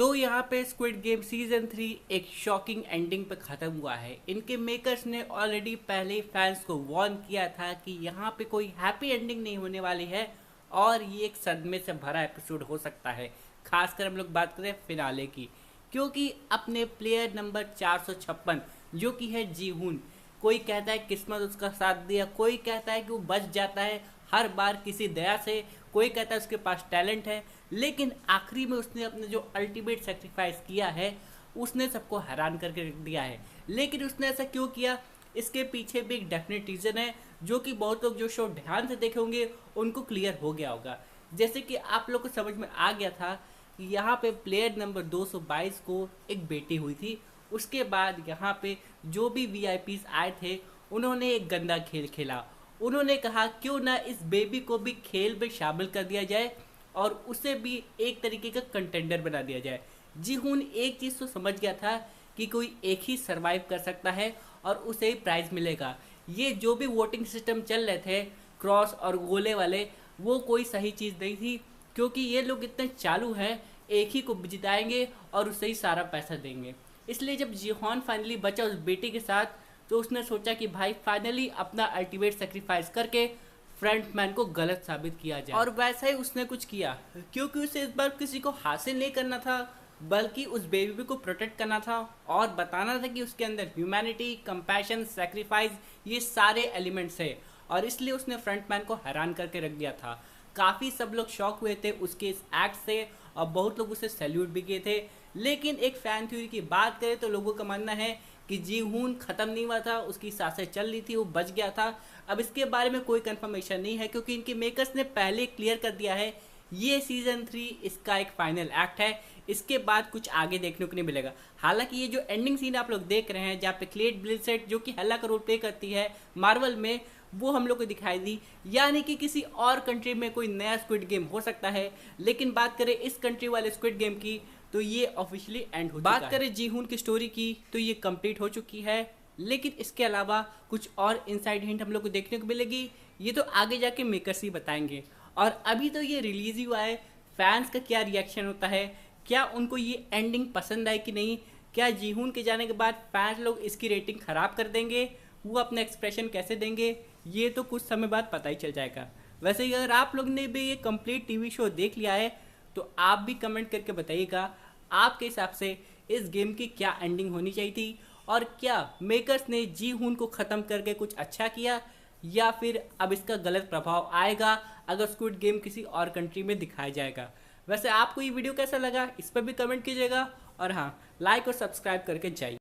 तो यहाँ पे स्क्विड गेम सीजन 3 एक शॉकिंग एंडिंग पे ख़त्म हुआ है। इनके मेकर्स ने ऑलरेडी पहले फैंस को वार्न किया था कि यहाँ पे कोई हैप्पी एंडिंग नहीं होने वाली है और ये एक सदमे से भरा एपिसोड हो सकता है। खासकर हम लोग बात करें फिनाले की, क्योंकि अपने प्लेयर नंबर 456 जो कि है जीहून, कोई कहता है किस्मत उसका साथ दिया, कोई कहता है कि वो बच जाता है हर बार किसी दया से, कोई कहता है उसके पास टैलेंट है, लेकिन आखिरी में उसने अपने जो अल्टीमेट सेक्रीफाइस किया है उसने सबको हैरान करके रख दिया है। लेकिन उसने ऐसा क्यों किया, इसके पीछे भी एक डेफिनेट रीज़न है जो कि बहुत लोग जो शो ध्यान से देखे होंगे उनको क्लियर हो गया होगा। जैसे कि आप लोग को समझ में आ गया था कि यहाँ पे प्लेयर नंबर 222 को एक बेटी हुई थी। उसके बाद यहाँ पे जो भी वीआईपीज आए थे उन्होंने एक गंदा खेल खेला। उन्होंने कहा क्यों ना इस बेबी को भी खेल में शामिल कर दिया जाए और उसे भी एक तरीके का कंटेंडर बना दिया जाए। जीहून एक चीज़ तो समझ गया था कि कोई एक ही सरवाइव कर सकता है और उसे ही प्राइज़ मिलेगा। ये जो भी वोटिंग सिस्टम चल रहे थे क्रॉस और गोले वाले, वो कोई सही चीज़ नहीं थी, क्योंकि ये लोग इतने चालू हैं, एक ही को जिताएंगे और उसे ही सारा पैसा देंगे। इसलिए जब जीहॉन फाइनली बचा उस बेटे के साथ, तो उसने सोचा कि भाई फाइनली अपना अल्टीमेट सेक्रीफाइस करके फ्रंटमैन को गलत साबित किया जाए। और वैसा ही उसने कुछ किया, क्योंकि उसे इस बार किसी को हासिल नहीं करना था बल्कि उस बेबी को प्रोटेक्ट करना था और बताना था कि उसके अंदर ह्यूमैनिटी, कंपैशन, सेक्रीफाइस, ये सारे एलिमेंट्स है। और इसलिए उसने फ्रंटमैन को हैरान करके रख दिया था। काफ़ी सब लोग शॉक हुए थे उसके इस एक्ट से और बहुत लोग उसे सैल्यूट भी किए थे। लेकिन एक फ़ैन थ्योरी की बात करें तो लोगों का मानना है कि जीहून ख़त्म नहीं हुआ था, उसकी सांसें चल रही थी, वो बच गया था। अब इसके बारे में कोई कंफर्मेशन नहीं है, क्योंकि इनके मेकर्स ने पहले क्लियर कर दिया है ये सीज़न 3 इसका एक फाइनल एक्ट है, इसके बाद कुछ आगे देखने को नहीं मिलेगा। हालांकि ये जो एंडिंग सीन आप लोग देख रहे हैं जहाँ पे क्लेट ब्लिंसेट जो कि हेला का रोल प्ले करती है मार्वल में, वो हम लोग को दिखाई दी, यानी कि किसी और कंट्री में कोई नया स्क्विड गेम हो सकता है। लेकिन बात करें इस कंट्री वाले स्क्विड गेम की तो ये ऑफिशियली एंड हो चुका है। बात करें जीहून की स्टोरी की तो ये कंप्लीट हो चुकी है, लेकिन इसके अलावा कुछ और इनसाइड हिंट हम लोग को देखने को मिलेगी। ये तो आगे जाके मेकर्स ही बताएंगे। और अभी तो ये रिलीज ही हुआ है, फैंस का क्या रिएक्शन होता है, क्या उनको ये एंडिंग पसंद आए कि नहीं, क्या जीहून के जाने के बाद फैंस लोग इसकी रेटिंग ख़राब कर देंगे, वो अपना एक्सप्रेशन कैसे देंगे, ये तो कुछ समय बाद पता ही चल जाएगा। वैसे ही अगर आप लोग ने भी ये कंप्लीट टीवी शो देख लिया है तो आप भी कमेंट करके बताइएगा आपके हिसाब से इस गेम की क्या एंडिंग होनी चाहिए थी, और क्या मेकर्स ने जीहून को ख़त्म करके कुछ अच्छा किया, या फिर अब इसका गलत प्रभाव आएगा अगर स्क्विड गेम किसी और कंट्री में दिखाया जाएगा। वैसे आपको ये वीडियो कैसा लगा इस पर भी कमेंट कीजिएगा, और हाँ, लाइक और सब्सक्राइब करके जाइए।